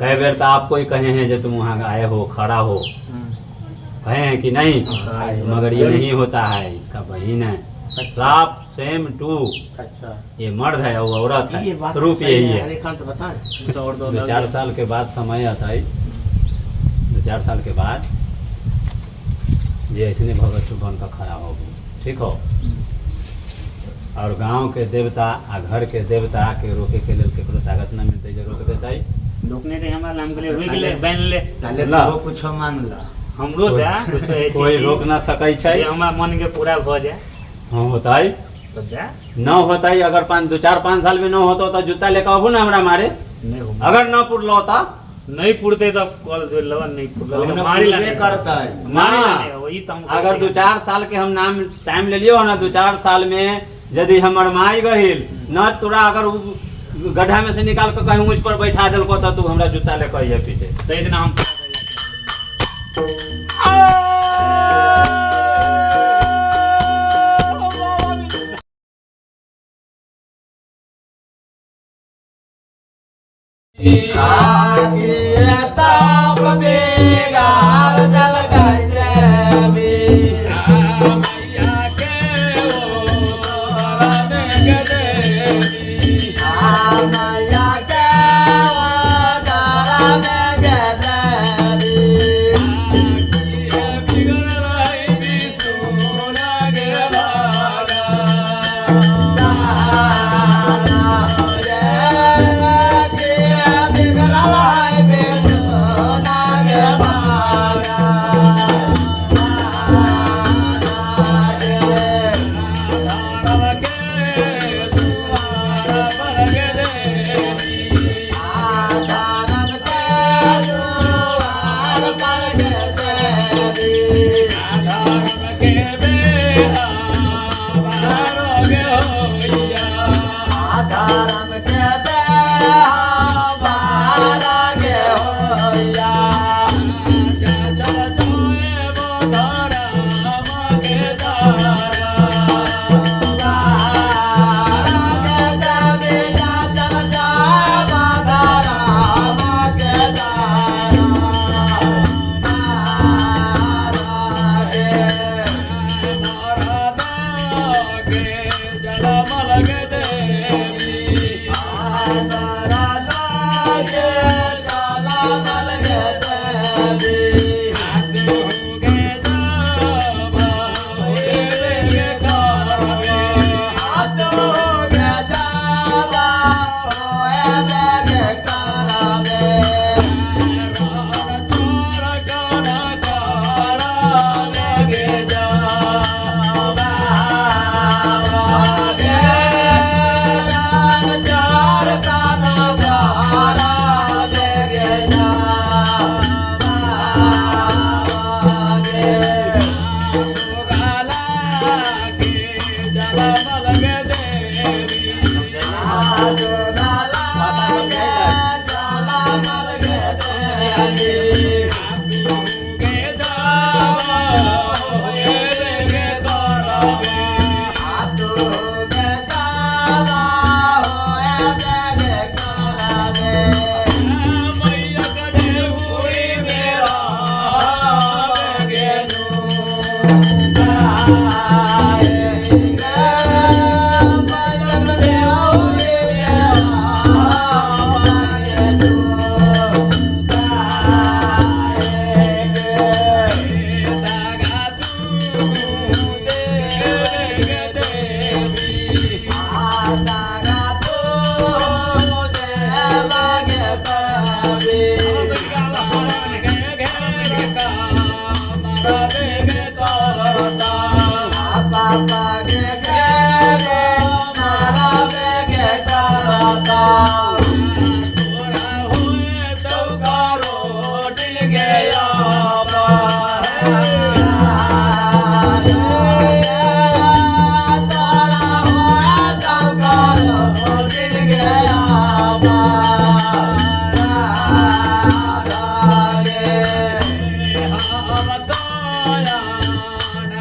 कई बेर तो आपको ही कहे हैं जो तुम वहाँ आए हो खड़ा हो, कहे हैं कि नहीं, मगर ये नहीं होता है, इसका बहन है। साफ सेम टू, ये मर्द है वो औरत है, रूप यही है। 2-4 साल के बाद समय आता है, 2-4 साल के बाद ये ऐसे भगत बन का खड़ा हो, ठीक हो। और गांव के देवता आ घर के देवता के रोके के लिए केकरो ताकत न मिलते जो रोक देता है। रोकने के हमारा नाम के लिए रुक ले बैन ले ला कुछ मांग ला हमरो दा कुछ कोई रोक ना सकै छै, हमारा मन के पूरा भ जाए। हाँ होता है तो जा न होता है। अगर 2-4-5 साल में न होता तो जूता लेकर आबू ना हमरा मारे। नहीं हो अगर न पुरलो होता नहीं पुरते तो कॉल जो लवन नहीं पुरलो हमने मारी ला पूरे करता है। मारी वही तो हम अगर 2-4 साल के हम नाम टाइम ले लियो ना, 2-4 साल में यदि हमर माई गहिल न तोरा अगर गड्ढा में से निकाल कर कहीं मुझ पर बैठा दिलको तो तू हमरा जूता लेकर आइए पीछे। तो इतना हम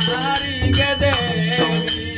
नारी के देवी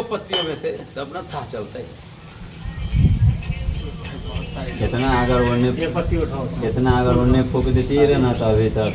पत्तियों में से तब ना था चलता है। जितना अगर उन्हें ये पत्ती उठाओ जितना अगर उन्हें फूक देती है ना तो अभी तक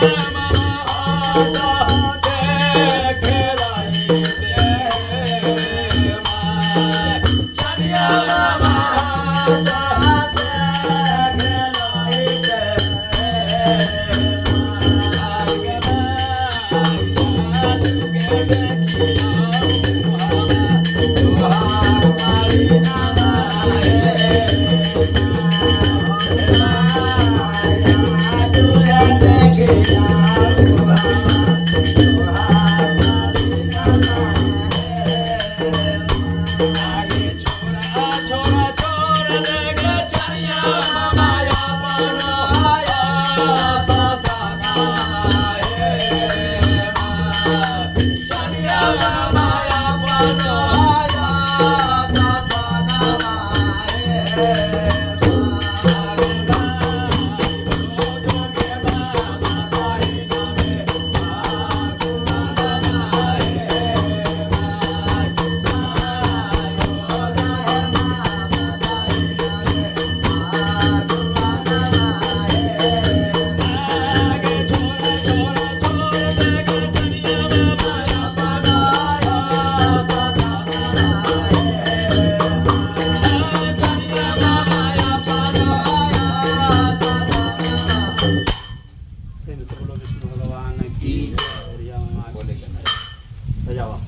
Yeah. विष्णु भगवान की जय। बोले के नहीं। बजावा।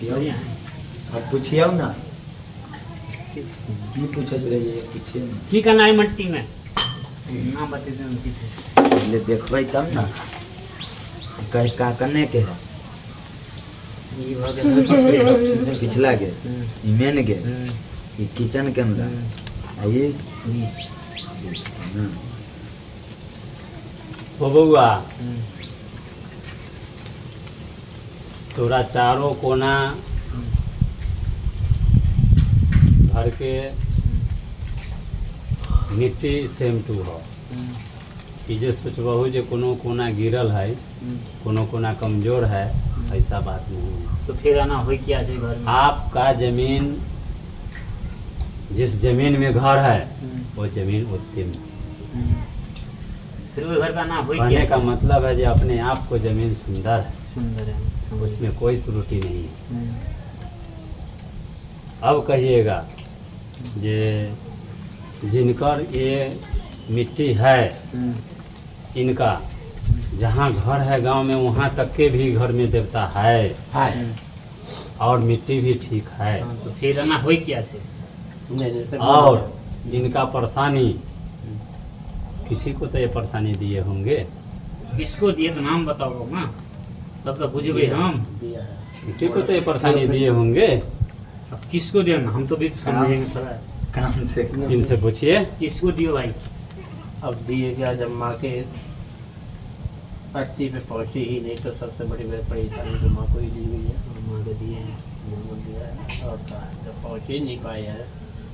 बढ़िया है। अब पूछिए ना, की पूछत रहिए, पूछिए ना। की करना है मट्टी में नाम बता दे उनकी थे। पहले देखबै तब ना कह का करने के है। ये भगवान पिछला के ई मेन के ई किचन के अंदर आइए ना। हो बउआ, तोरा चारों कोना घर के मिट्टी सेम टू हो। कि जे सोचबहु जे कोनो कोना गिरल है, कोनो कोना कमजोर है, ऐसा बात नहीं है। तो फिर आना हो क्या है घर में? आपका जमीन, जिस जमीन में घर है वो जमीन उत्तम। फिर वो घर का नाम हो कहने क्या? का मतलब है जो अपने आप को जमीन सुंदर है, सुंदर है, उसमें कोई त्रुटि नहीं है। अब कहिएगा जे जिनकर ये मिट्टी है, इनका जहाँ घर है गांव में, वहाँ तक के भी घर में देवता है और मिट्टी भी ठीक है। तो फिर आना हो क्या है? और इनका परेशानी, किसी को तो ये परेशानी दिए होंगे, किसको दिए तो नाम बताओ ना, तब तो बुझे हम। किसी को तो ये परेशानी दिए होंगे। अब किसको दिया ना, हम तो भी समझेंगे थोड़ा। काम से इनसे पूछिए। किसको दियो भाई? अब दिए क्या, जब माँ के पत्ती पे पहुँची ही नहीं तो सबसे बड़ी परेशानी तो माँ को ही दी हुई है। माँ को दिए हैं। माँ को दिया है और कहा जब पहुँच ही नहीं पाए है,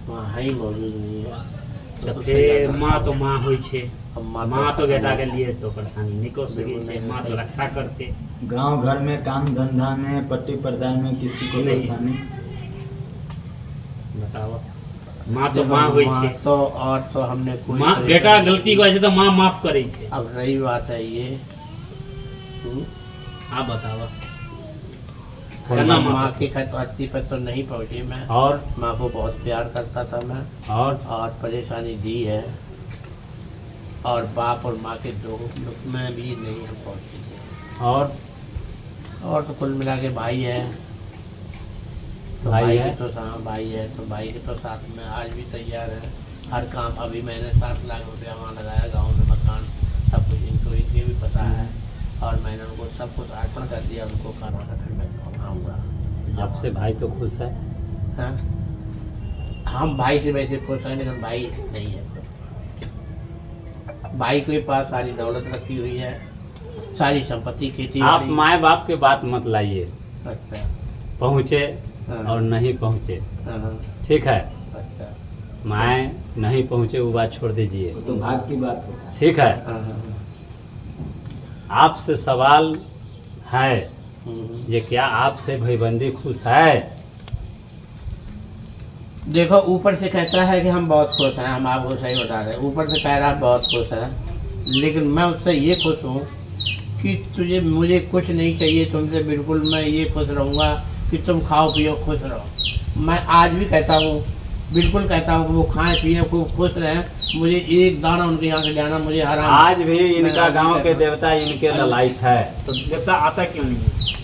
माँ है ही मौजूद नहीं है तो फिर माँ तो माँ हुई छे, अब माँ तो बेटा के लिए तो परेशानी नहीं कर सके छे, माँ तो रक्षा करते। गांव घर में काम धंधा में पट्टी प्रदान में किसी को नहीं। परेशानी। बताओ, माँ तो माँ हुई छे। तो और तो हमने कोई माँ परेशानी बेटा नहीं गलती की। को ऐसे तो माँ माफ करे छे। अब रही बात है ये आप बताओ माँ माँ के पत्ती पर तो नहीं पहुँची मैं, और माँ को बहुत प्यार करता था मैं और परेशानी दी है, और बाप और माँ के दो में भी नहीं हम पहुँची थी। और तो कुल मिला के भाई है, तो भाई भाई है? के तो हाँ भाई है, तो भाई के तो साथ में आज भी तैयार है हर काम। अभी मैंने 60 लाख रुपया वहाँ लगाया गांव में, मकान सब कुछ इनको इनके भी पता है, और मैंने उनको सब कुछ अर्पण कर दिया, उनको करवाना फिर मैं आऊँगा। आपसे भाई तो खुश है। हाँ, हम भाई से वैसे खुश हैं, लेकिन भाई नहीं है। भाई के पास सारी दौलत रखी हुई है, सारी संपत्ति खेती आप बाड़ी। माए बाप के बात मत लाइए, अच्छा पहुँचे हाँ, और नहीं पहुँचे, हाँ, हाँ, ठीक है। अच्छा माए नहीं पहुँचे वो बात छोड़ दीजिए, वो तो भाग की बात होता है। ठीक है। हाँ, हाँ, आपसे सवाल है हम्म, ये क्या आपसे भाईबंदी खुश है? देखो ऊपर से कहता है कि हम बहुत खुश हैं, हम आपको सही बता रहे हैं, ऊपर से कह रहा है बहुत खुश है, लेकिन मैं उससे ये खुश हूँ कि तुझे मुझे कुछ नहीं चाहिए तुमसे, बिल्कुल मैं ये खुश रहूँगा कि तुम खाओ पियो खुश रहो। मैं आज भी कहता हूँ, बिल्कुल कहता हूँ कि वो खाएं पिए खूब खुश रहें, मुझे एक दाना उनके यहाँ से लेना मुझे हराम। आज भी इनका गांव के देवता इनके ललायत है। तो देवता आता क्यों नहीं है?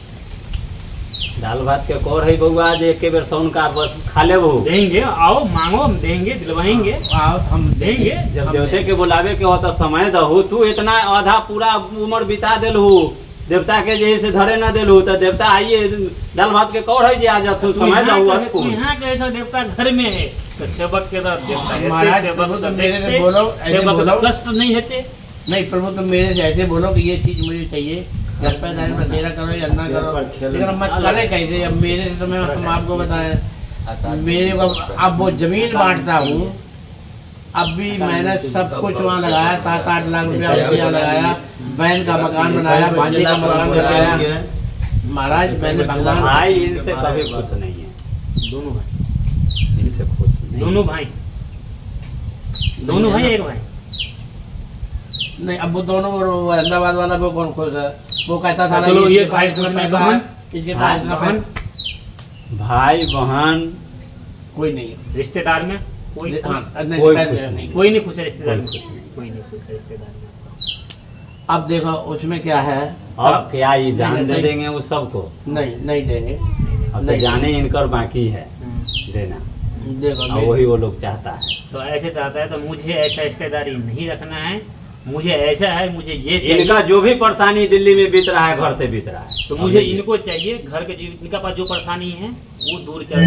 दाल भात के कौर है बउआ, आज एक बेर सौन का बस खा ले। वो देंगे, आओ मांगो, हम देंगे, दिलवाएंगे, आओ हम देंगे। जब देवते के बुलावे के हो तो समय दहू। तू इतना आधा पूरा उम्र बिता दिलहू देवता के जैसे धरे न दिलहू, तो देवता आइए दाल भात के कौर है जे आज तू समय दहू। यहाँ के ऐसा देवता घर में है तो सेवक के तो देवता है। महाराज प्रभु तो मेरे से बोलो, ऐसे बोलो, कष्ट नहीं होते। नहीं प्रभु तुम मेरे से ऐसे बोलो कि ये चीज मुझे चाहिए, घर पे जाए बसेरा करो या ना करो, लेकिन अब मैं करे कैसे? अब मेरे से तो मैं हम आपको बताएं, मेरे को अब वो जमीन बांटता हूँ, अब भी मैंने सब कुछ वहाँ लगाया, 7-8 लाख रुपया यहाँ लगाया, बहन का मकान बनाया, भांजे का मकान बनाया। महाराज मैंने भगवान भाई इनसे कभी खुश नहीं है, दोनों भाई इनसे खुश नहीं। दोनों भाई एक भाई नहीं, अब वो दोनों वो अहमदाबाद वाला वो कौन खुश है? वो कहता था ना चलो ये इसके भाई पास इतना में पैसा है, बहन, इसके पास इतना बहन, पैसा, भाई बहन कोई नहीं है। रिश्तेदार में कोई हाँ, नहीं, कोई पैसा खुश नहीं। कोई नहीं खुश है रिश्तेदार में, कोई खुश नहीं। कोई नहीं खुश है रिश्तेदार में। अब देखो उसमें क्या है, अब क्या ये जान दे नहीं, देंगे उस सबको? नहीं देंगे। अब तो नहीं। जाने इनकर बाकी है देना, देखो और वही वो लोग चाहता है। तो ऐसे चाहता है तो मुझे ऐसा रिश्तेदारी नहीं रखना है, मुझे ऐसा है, मुझे ये इनका चाहिए। जो भी परेशानी दिल्ली में बीत रहा है घर से बीत रहा है, तो मुझे इनको चाहिए, घर के इनका पास जो परेशानी है वो दूर कर।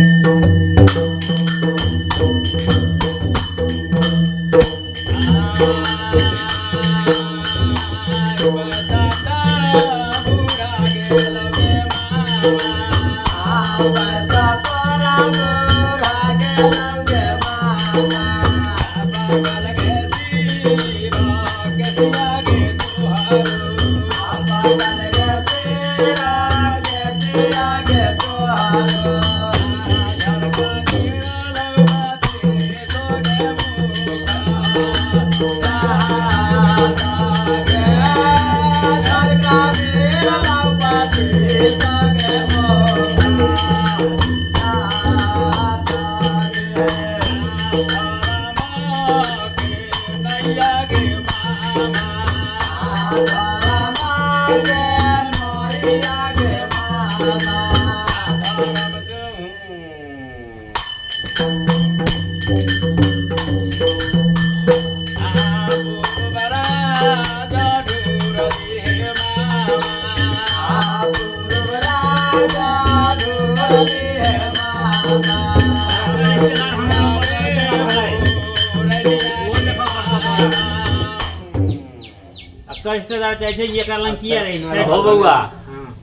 आपका रिश्तेदार चाहिए ये कर लन किया रही हो बउआ, हाँ।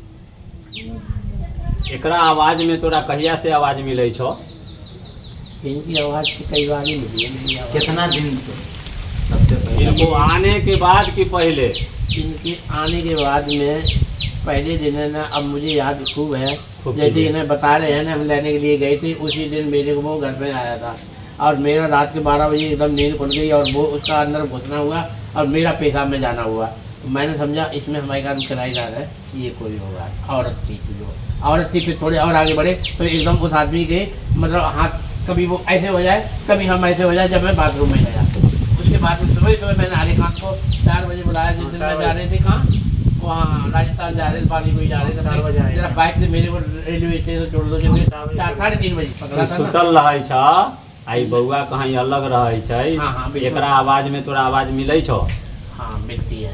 एकरा आवाज में तोरा कहिया से आवाज मिले छो? इनकी आवाज की कई बार ही मिली है, मेरी आवाज। कितना दिन से सबसे पहले इनको आने के बाद कि पहले? इनके आने के बाद में पहले दिन है ना, अब मुझे याद खूब है, खूब जैसे कीजिए। इन्हें बता रहे हैं ना, हम लेने के लिए गए थे, उसी दिन मेरे को वो घर पे आया था और मेरा रात के 12 बजे एकदम नींद खुल गई और वो उसका अंदर घुसना हुआ और मेरा पेशाब में जाना हुआ। मैंने समझा इसमें हमारे घर में किराएदार है, ये कोई होगा, औरत थी। जो औरत थी फिर थोड़े और आगे बढ़े तो एकदम उस आदमी के मतलब हाथ कभी वो ऐसे हो जाए, कभी हम ऐसे हो जाए, जब मैं बाथरूम में गया। उसके बाद में सुबह मैंने आले खान को 4 बजे बुलाया, जिस दिन मैं जा रहे थे कहाँ, वहाँ राजस्थान जा रहे थे, पानी कोई जा रहे 4 बजे थे, आए। जरा बाइक से मेरे को रेलवे स्टेशन छोड़ दो, 3:30 बजे पकड़ा था ना। सुतल रहे छ, आई बउआ कहीं अलग रहे छै, हाँ, हाँ, बिल्कुल। एकरा आवाज में तोरा आवाज मिले छो? हाँ मिलती है,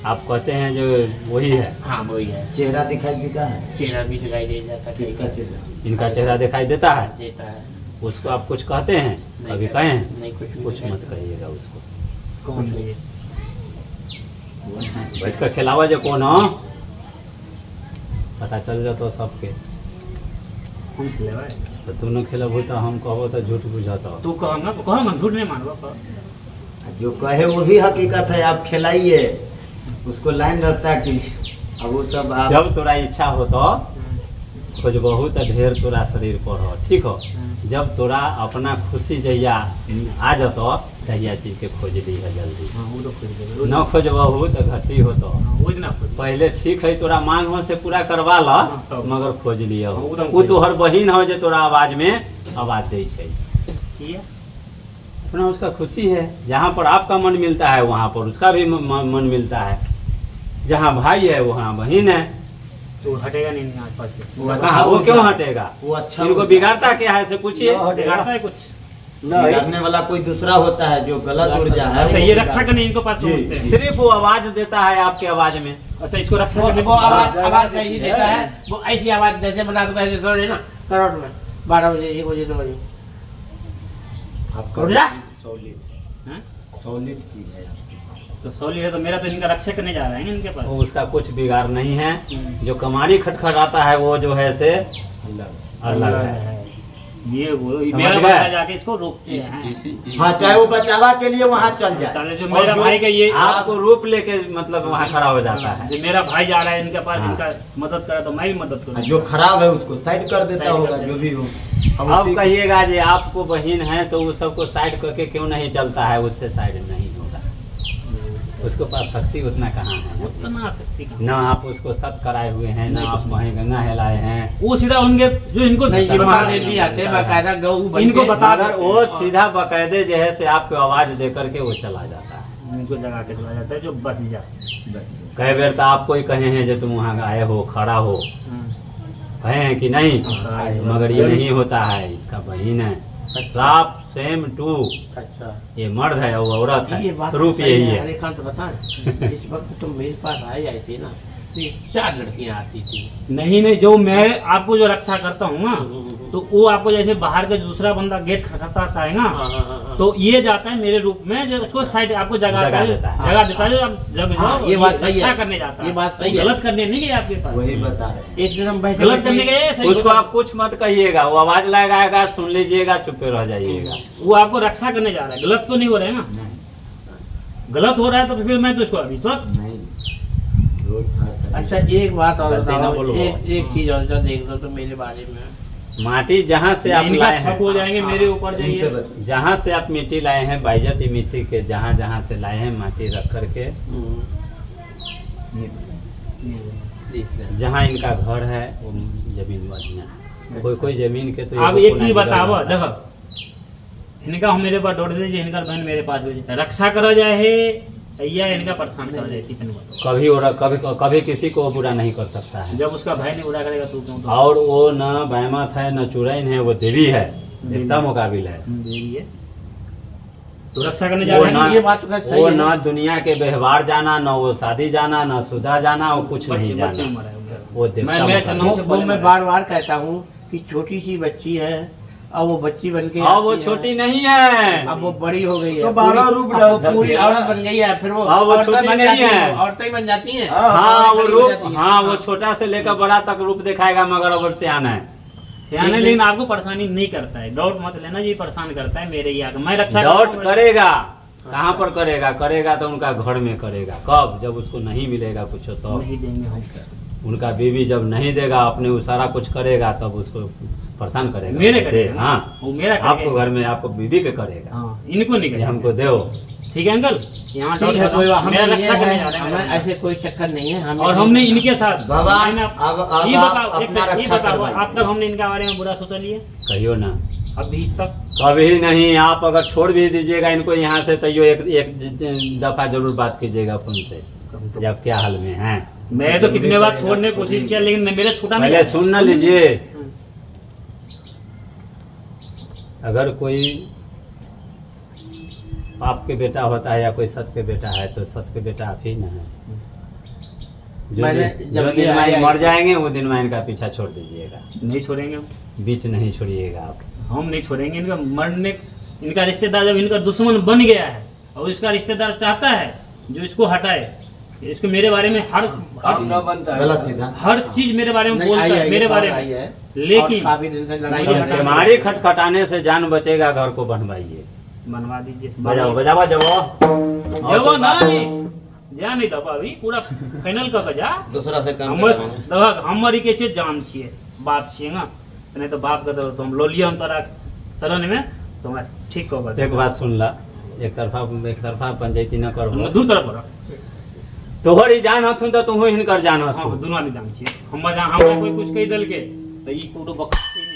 आप कहते हैं जो वही है? हाँ वही है। चेहरा दिखाई देता है? चेहरा भी दिखाई दे जाता है, किसका चेहरा? इनका चेहरा दिखाई देता है? देता है। उसको आप कुछ कहते हैं? नहीं कभी कहते। कहे हैं? नहीं, कुछ भी कुछ नहीं मत कहते। कहिएगा उसको। कौन है ये? बैठ कर खिलावा जो कौन हो, पता चल जातो सबके। कौन खिलावा है? तो तू न खिलाबू तो हम कहबो तो झूठ बुझाता। तू कहूँगा तो कहूँगा, झूठ नहीं मानूंगा। कह। जो कहे वो भी हकीकत है, आप खिलाइए उसको, लाइन रास्ता की। अब वो सब आप जब तोरा इच्छा हो तो खोजबहू तो ढेर तोरा शरीर पर हो, ठीक हो? जब तोरा अपना खुशी जहिया आ जतो तहिया चीज के खोज ली है जल्दी। हाँ वो तो खोज देबे। न खोजबहू तो घटी होतो। हाँ, वो दिन खोज। पहले ठीक है तोरा मांग में से पूरा करवा ला हाँ, मगर खोज लिया हाँ, एकदम वो खोज। तोहर बहिन हो जे तोरा आवाज में आवाज दे छै। किया? अपना उसका खुशी है, जहाँ पर आपका मन मिलता है वहाँ पर उसका भी मन मिलता है। जहाँ भाई है वहाँ बहन है। तो हटेगा नहीं इनके आसपास से। कहाँ वो क्यों हटेगा? वो अच्छा इनको बिगाड़ता क्या है से पूछिए। बिगाड़ता है कुछ? बिगाड़ने वाला कोई दूसरा होता है जो गलत ऊर्जा है। अच्छा ये रक्षा करने इनको पास जी। पहुंचते हैं। सिर्फ वो आवाज देता है आपके आवाज में। अच्छा इसको रक्षा वो करने आवाज ऐसी देता है, वो ऐसी आवाज जैसे बना दो ऐसे सो ना करोड़ में 12 बजे 1 बजे 2 बजे आपका उठ जा। हैं? सॉलिड चीज है। तो सॉलिड है तो मेरा तो इनका रक्षा करने जा रहा है इनके पास। वो उसका कुछ बिगाड़ नहीं है। जो कमारी खटखटाता है वो जो है से अलग है। ये वो समझ मेरा गए? भाई जाके इसको रोकते हैं। हाँ चाहे वो बचावा के लिए वहाँ चल जाए। चले जो और मेरा भाई का ये आपको रूप लेके मतलब वहाँ खड़ा हो जाता है। जो मेरा भाई जा रहा है इनके पास, हाँ। इनका मदद करे तो मैं भी मदद करूँ। जो खराब है उसको साइड कर देता साइड कर होगा, देता जो भी हो। हम अब उसी- कहिएगा जी आपको बहन है तो वो सबको साइड करके क्यों नहीं चलता है? उससे साइड नहीं होगा। उसके पास शक्ति उतना कहाँ है? उतना शक्ति का ना आप उसको सत कराए हुए हैं, ना नहीं, आप कुछ वहीं गंगा हिलाए हैं। वो सीधा उनके जो इनको नहीं जी बता महादेव जी आते हैं बाकायदा गऊ बन इनको के। बता अगर वो सीधा बकायदे जो है से आपको आवाज दे करके वो चला जाता है। इनको जगा के चला जाता है जो बच जाए। कई बेर तो आपको ही कहे हैं जो तुम वहाँ आए हो खड़ा हो, कहे हैं कि नहीं, मगर ये नहीं होता है। इसका बहन है साफ सेम टू। अच्छा ये मर्द है वो औरत ये है, बात रूप सही यही है। है। अरे कांत बताएं इस वक्त तुम मेरे पास आए जाए थे ना तो ये 4 लड़कियां आती थी। नहीं नहीं, जो मैं आपको जो रक्षा करता हूँ ना, तो वो आपको जैसे बाहर का दूसरा बंदा गेट खटखटाता है ना, हाँ। तो ये जाता है मेरे रूप में, जो उसको साइड आपको जगह जगा देता है। जगह देता है जो आप जग हाँ, जाओ, ये बात सही रक्षा है। करने जाता है। ये बात सही है। गलत करने नहीं गए आपके पास, वही बता रहे। एक दिन हम बैठे गलत करने गए सही उसको होगा। आप कुछ मत कहिएगा, वो आवाज लगाएगा, सुन लीजिएगा, चुपे रह जाइएगा। वो आपको रक्षा करने जा रहा है, गलत तो नहीं हो रहा है ना। नहीं गलत हो रहा है तो फिर मैं तो इसको अभी तुरंत नहीं रोज हर समय- अच्छा एक बात और गलती ना बताओ, बोलो। एक चीज और जो देख दो तो मेरे बारे में माटी जहाँ से आप इनका लाए शक हो हैं, जाएंगे मेरे ऊपर इनसे जाइए। बता- जहाँ से आप मिट्टी लाए हैं, बाइजत मिट्टी के जहाँ जहाँ से लाए हैं माटी रख करके, देख लें। जहाँ इनका घर है वो जमीन बढ़िया है। कोई जमीन के तो अब एगो एक कोना चीज बताओ, बिगड़ जाता है। देखो इनका हम मेरे पास दौड़ दीजिए, इनका बहन मेरे पास हो जाए, रक्षा करो जाए है या इनका परेशान करो जाए, इसी पे नहीं बताओ। कभी और कभी कभी किसी को बुरा नहीं कर सकता है। जब उसका भाई नहीं बुरा करेगा तू क्यों? तो और वो न बैमत है न चुड़ैन है, वो देवी है, देवता मुकाबिल है। देवी है तो रक्षा करने जा वो रहे ना हैं। ये बात तो सही वो है। न दुनिया के व्यवहार जाना, न वो शादी जाना, न सुधा जाना, वो कुछ नहीं बच्चे जाना। मरा है वो देवता मैं मुकाबिल जन्म से वो पहले मैं मरा। बार बार कहता हूँ कि छोटी सी बच्ची है और वो बच्ची बन के और वो आती है। छोटी नहीं है। अब वो बड़ी हो गई है, तो 12 पूरी- रूप अब वो धरती पूरी है। औरत बन गई है, फिर वो हाँ, वो औरतें छोटी बन नहीं जाती हैं, है। औरतें बन जाती हैं। हाँ वो खड़ी हो रूप, जाती हैं। हाँ वो छोटा से लेकर बड़ा तक रूप दिखाएगा, मगर अब सियाना है। सियाने लेकिन आपको परेशानी नहीं करता है, डाउट मत लेना जी, परेशान करता है मेरे यहाँ मैं रक्षा करता डाउट हूँ। करेगा, कहाँ पर करेगा? करेगा तो उनका घर में करेगा। कब? जब उसको नहीं मिलेगा कुछ तो। नहीं देंगे हम। उनका बीवी जब नहीं देगा, अपने वो सारा कुछ करेगा, तब उसको परेशान करेगा। मेरे करेगा, हाँ, वो मेरा आपको करेगा। घर में आपको बीवी के करेगा। हाँ, इनको नहीं ये करेगा। हमको दो। ठीक है अंकल, यहाँ ठीक है, कोई बात- मेरा हमें ये रक्षा करने है, जा रहे हमें हैं ऐसे कोई चक्कर नहीं है। हमें और हमने इनके साथ बाबा, मैंने अब ये आप बताओ, एक अपना सेकंड, ये रक्षा बताओ, करवाइए। अब तक हमने इनके बारे में बुरा सोचा लिया कहियो ना, अभी तक? कभी नहीं। आप अगर छोड़ भी दीजिएगा इनको यहाँ से, तो यो एक दफा जरूर बात कीजिएगा फोन से, जब क्या हाल में है। मैं तो कितने बार छोड़ने की कोशिश किया, लेकिन मेरे छूटा नहीं। पहले सुन न लीजिए, अगर कोई पाप के बेटा होता है या कोई सत के बेटा है, तो सत के बेटा आप ही न है। जो मैंने दिन जब जो ये दिन में आया- मर जाएंगे वो दिन में इनका पीछा छोड़ दीजिएगा, नहीं छोड़ेंगे हम। बीच नहीं छोड़िएगा आप। हम नहीं छोड़ेंगे इनका मरने। इनका रिश्तेदार जब इनका दुश्मन बन गया है और इसका रिश्तेदार चाहता है जो इसको हटाए, इसको मेरे बारे में काम न बनता है। गलत सीधा हर चीज मेरे बारे में नहीं, बोलता आई है, है, मेरे ये बारे खबर आई में। है। लेकिन और काफी दिन से लड़ाई मुझे चल हटाना रही है। बीमारी खटखटाने से जान बचेगा, घर को बनवाइए। बनवा दीजिए। बजाओ बजावा जब जब नहीं जा नहीं दबा अभी पूरा फाइनल कर जा। दूसरा से काम हमर करवाना। दबा हमर के छे जान छिए, बाप छिए ना, नहीं तो बाप के तो हम लो लिया हम तोरा शरण में तो हमरा ठीक कह एक बात सुन ला, एक तरफा पंचायती न कर। दू तरफ रह तोहर ही जान हथुन तो तू हिनकर जान हाँ हथुन। दोनों आदमी जान छियै। हमरा कोई कुछ कह दिल के तो ई कोनो बकवास नहीं।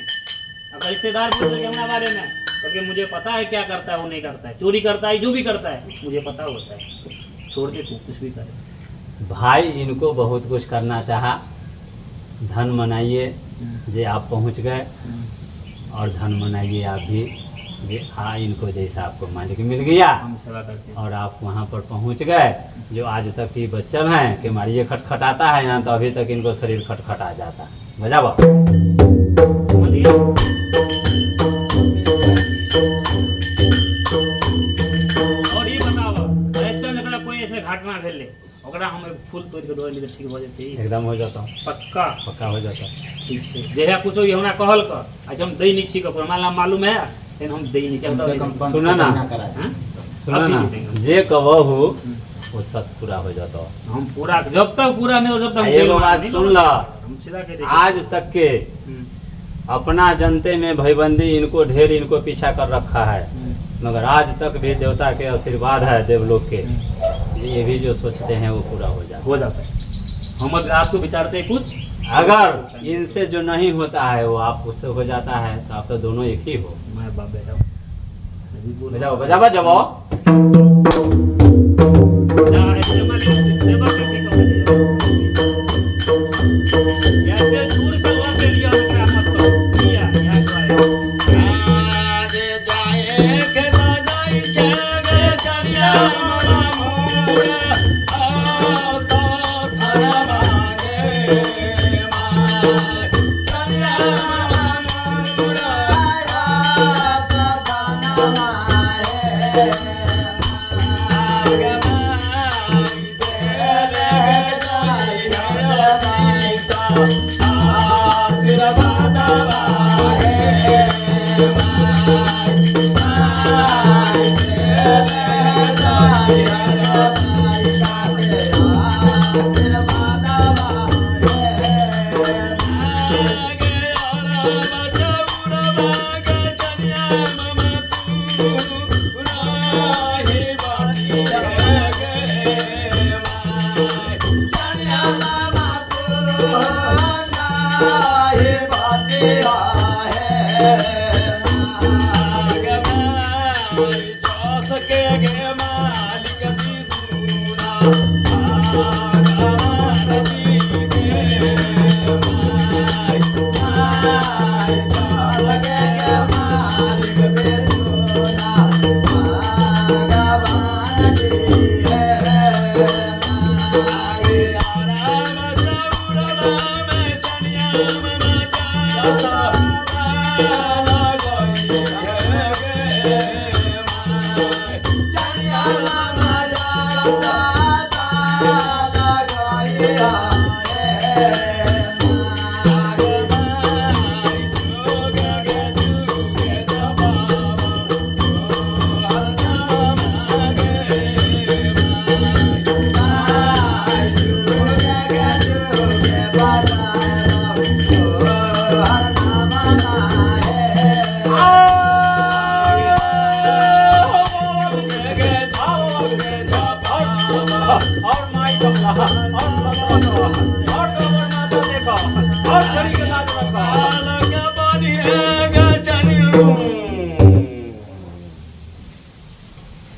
अगर रिश्तेदार पूछ के हमरा बारे में क्योंकि मुझे पता है क्या करता है वो नहीं करता है, चोरी करता है जो भी करता है मुझे पता होता है, छोड़ दे तू कुछ भी करे। भाई इनको बहुत कुछ करना चाहा, धन मनाइए जे आप पहुंच गए, और धन मनाइए आप भी जे हाँ इनको जैसा आपको मालिक मिल गया हम सेवा करते हैं। और आप वहाँ पर पहुँच गए। जो आज तक ही बच्चन हैं कि मारिए खटखटाता है यहाँ, तो अभी तक इनको शरीर खटखटा जाता है। बजावा समझ लिया? और ये बताओ बच्चन जकरा कोई ऐसे घटना भेले ओकरा हम एक फूल तोड़ के दे ठीक हो जाते ही एकदम हो जाता हूँ, पक्का पक्का हो जाता। ठीक से जहिया कुछ हो हमरा कहल कर अच्छा हम दे नहीं छी कपड़ा हमरा मालूम है लेकिन हम दे नहीं चाहता। सुना ना, सुना ना, जे कबहू वो सब पूरा हो जाता। हम पूरा जब तक पूरा नहीं हो जब तक एगो बात सुन ला, हम सीधा कह दे आज तक के अपना जनते में भयबंदी इनको ढेर इनको पीछा कर रखा है, मगर आज तक भी देवता के आशीर्वाद है देवलोक के, ये भी जो सोचते हैं वो पूरा हो जाता है। हम आपको विचारते हैं कुछ अगर इनसे जो नहीं होता है वो आप उससे हो जाता है तो आप तो दोनों एक ही हो। मैं बाप बेटा बजाओ बजावा जबो दूर से वहाँ पे लिया मत करो लिया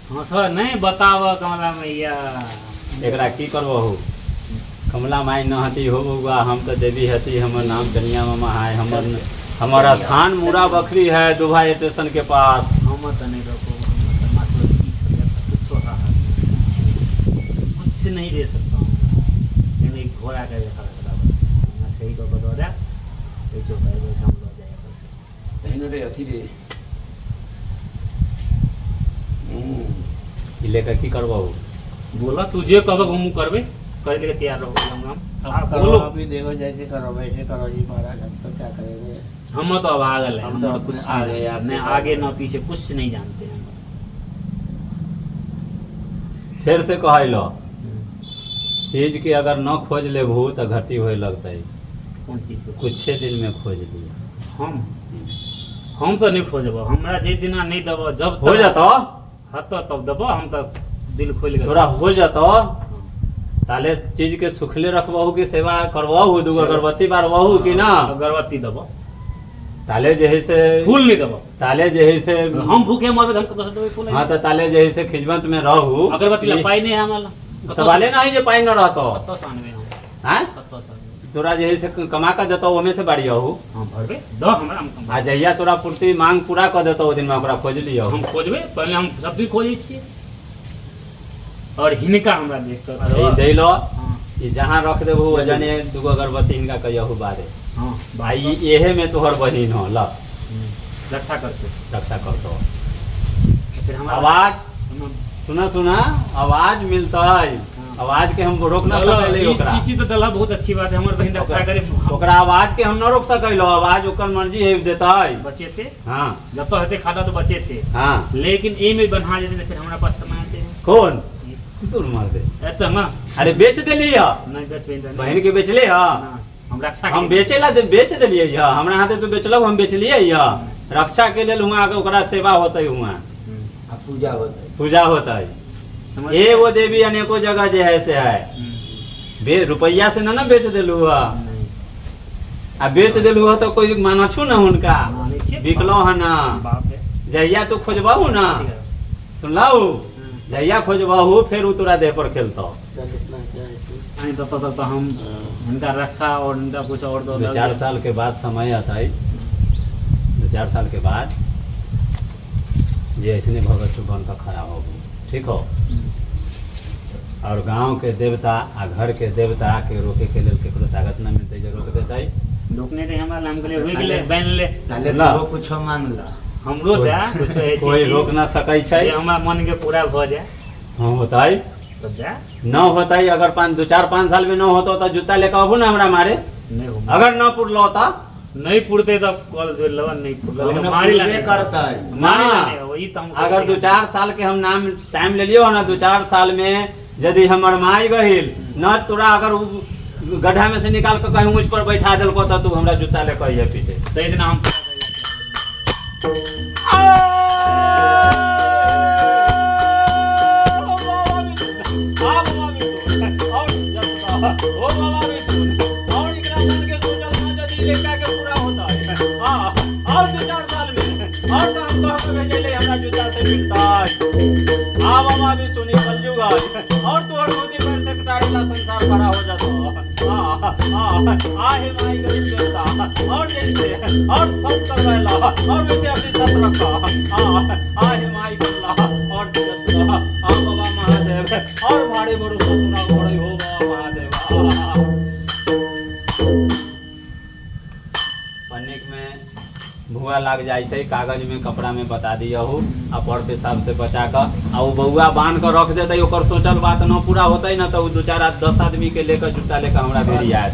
हाँ सर नहीं बताव कमला मैया एकरा की करबो हो। कमला माई न हती हो बउआ, हम तो देवी हती, हमर नाम कन्या मामा है, हमारा थान मुड़ा बखरी है दुबा स्टेशन के पास। हम तो नहीं रखो कुछ नहीं दे सकता हूँ, मैंने एक घोड़ा का देखा था बस मैं सही को बता दिया ऐसे हम हो जाएगा सही न रे अथी रे लेकर की करबो हो। बोला तुझे कब हम करबे कर लेके तैयार रहो हम आप बोलो अभी देखो जैसे करो वैसे करो जी महाराज, हम तो क्या करेंगे। हम तो अब आगल है, हम हम तो तो कुछ आ गए, आप न आगे न पीछे कुछ नहीं जानते हैं। फिर से कहलो चीज के अगर न खोज लेबू तो घटी होए लगता है। कौन चीज को कुछ दिन में खोज लिया। हम हम तो नहीं खोजब, हमरा जे दिना नहीं दबो जब हो जातो हतो तब दबो, हम तो दिल खोल के तोरा हो जातो ताले चीज के सुखले रखबहू की सेवा करबहू, दूगो अगरबत्ती बारबहू कि ना, अगरबत्ती दबो, ताले जे से फूल नहीं दबो, ताले जे से हम भूखे मरबे हम कतो देबे फूल। हाँ तो ताले जे से खिजमत में रहू, अगरबत्ती ला पाई नहीं है हमरा, सवाले नहीं जे पाई न रहतो कतो सानवे हम, हैं कतो सानवे तोरा जे से कमा के देतो ओमे से बाड़ी हूँ हम भरबे दो हमरा हम आ जहिया तोरा पूर्ति मांग पूरा कर देतो ओ दिन में ओकरा खोज लियो। हम खोजबे, पहले हम सब दिन खोजे छिए और हिनका हमरा देख कर ई दे लो, हां ई जहां रख देबू वजने दुगो अगरबत्ती हिनका कहियो बारे। हां भाई एहे में तोहर बहिन हो ल रक्षा करते, रक्षा करतो। फिर हमारा आवाज सुना सुना आवाज मिलतै, आवाज के हम रोक ना सकैले ओकरा, ई चीज तो दला बहुत अच्छी बात है, हमर बहिन रक्षा करे, ओकरा आवाज के हम न रोक सकैलो, आवाज ओकर मर्जी है देतै। बचे थे हां जब तो हते खाता तो बचे थे, हां लेकिन ए में बना देते फिर हमरा पास कमाते हैं कौन तू मार दे, एत ना अरे बेच देली ह नहीं बेच पे बहन के बेचले ह, हम रक्षा हम बेचेला बेच देलिए ह, हमरा हाथे तू बेचलक हम बेचलिए ह, रक्षा के लेल हुआ ओकरा सेवा होतै, हुआ पूजा होता है। पूजा होतै। ए वो देवी अनेको जगह जे है से है रुपया से ना बेच देलू ह, आ बेच देलू ह तो कोई माना छू ना हुनका बिकलो है ना, जहिया तू खोजबहू ना सुनलाऊ, जहिया खोजबहू फिर उ तोरा देह पर खेलतो। नहीं तो हम इनका रक्षा और इनका कुछ और दो 2-4 साल के बाद समय आता है, 2-4 साल के बाद जे ऐसने भगत बन का खड़ा हो, ठीक हो, और गांव के देवता आ घर के देवता के रोके के लेल केकरो ताकत न मिलते जे रोक देतै, रोकने के हमारा नाम के लिए हुई गेले बैन ले ताले ला। तो कुछ मांग ला, हमरो दे कुछ है कोई रोक ना सकै छै, जे हमरा मन के पूरा भ जाए हां होतै तो दे, न होतै, अगर 2-4-5 साल में न होतो तो जूता लेके आबू ना हमरा मारे, नहीं हो अगर न पुरलो तो नहीं पुरते तब कॉल जो लवन नहीं पुरला हमने मारी ला पूरे करता है। मारी ना। ला वही तो हम अगर 2-4 साल के हम नाम टाइम ले लियो ना, 2-4 साल में यदि हमर माई गहिल न तोरा अगर उ गड्ढा में से निकाल के कहीं मुझ पर बैठा देलको तो तू हमरा जूता लेके आइए पीछे। तो इतना हम और तो और मोदी पर सेक्रेटरी का संसार बड़ा हो जाता आहे माई गरीब देवता और जैसे और सब करवाला और वैसे अपनी छत रखा आहे माई बल्ला और जैसे बाबा महादेव और भाड़े बड़ो ससुरा घोड़े हो बाबा महादेव। पन्निक में भुआ लग जाए छै, कागज में कपड़ा में बता दिया हो आ पर पेशाब से बचा कर आ वो बउआ बांध कर रख देते, ओकर सोचल बात न पूरा होते ना तो 2-4-10 आदमी के लेकर जूता लेकर हमरा भेड़ी आए।